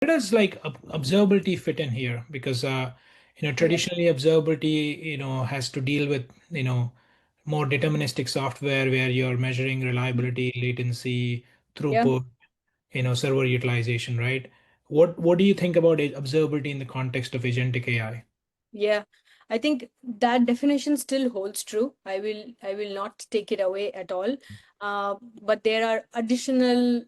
does like observability fit in here? Because Yeah. traditionally observability has to deal with more deterministic software where you're measuring reliability, latency, Yeah. throughput, server utilization, right? What do you think about observability in the context of agentic AI? Yeah. I think that definition still holds true. I will not take it away at all. But there are additional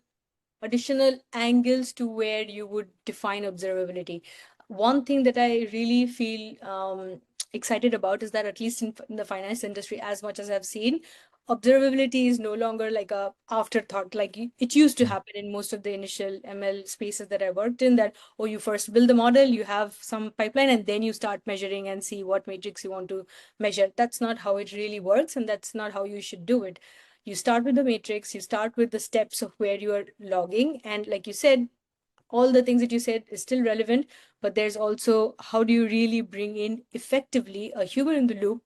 angles to where you would define observability. One thing that I really feel excited about is that at least in the finance industry, as much as I've seen, observability is no longer like a afterthought like it used to happen in most of the initial ML spaces that I worked in. That, oh, you first build the model, you have some pipeline, and then you start measuring and see what matrix you want to measure. That's not how it really works, and that's not how you should do it. You start with the matrix, you start with the steps of where you are logging, and like you said, all the things that you said is still relevant, but there's also how do you really bring in effectively a human in the loop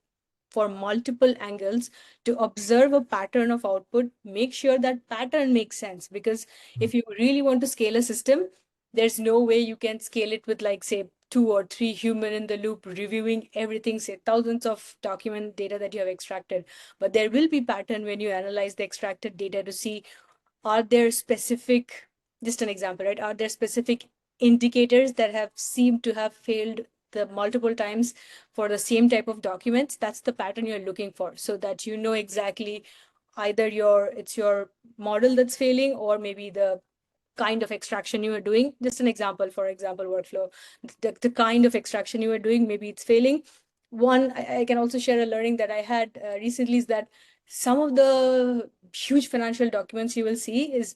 for multiple angles to observe a pattern of output, make sure that pattern makes sense. Because if you really want to scale a system, there's no way you can scale it with, like, say, two or three human in the loop reviewing everything, say thousands of document data that you have extracted. But there will be pattern when you analyze the extracted data to see, are there specific, just an example, right? Are there specific indicators that have seemed to have failed the multiple times for the same type of documents? That's the pattern you're looking for, so that you know exactly either it's your model that's failing, or maybe the kind of extraction you are doing. Just an example, for example, workflow, the kind of extraction you are doing, maybe it's failing. One, I can also share a learning that I had recently, is that some of the huge financial documents you will see is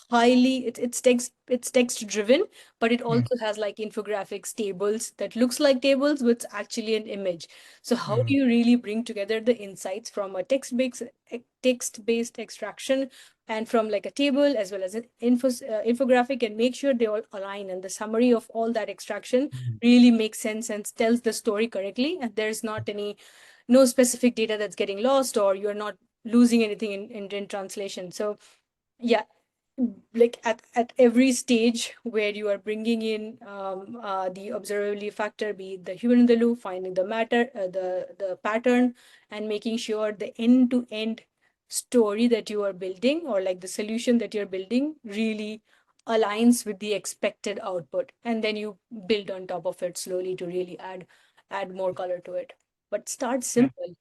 highly, it's text driven, but it also has like infographics, tables that looks like tables but it's actually an image. So how do Mm-hmm. you really bring together the insights from a text based extraction, and from like a table as well as an infographic, and make sure they all align, and the summary of all that extraction really makes sense and tells the story correctly, and there's not any, no specific data that's getting lost, or you're not losing anything in translation. So yeah, like at every stage where you are bringing in the observability factor, be it the human in the loop, finding the matter, the pattern, and making sure the end to end story that you are building, or like the solution that you're building, really aligns with the expected output, and then you build on top of it slowly to really add more color to it. But start Yeah. simple.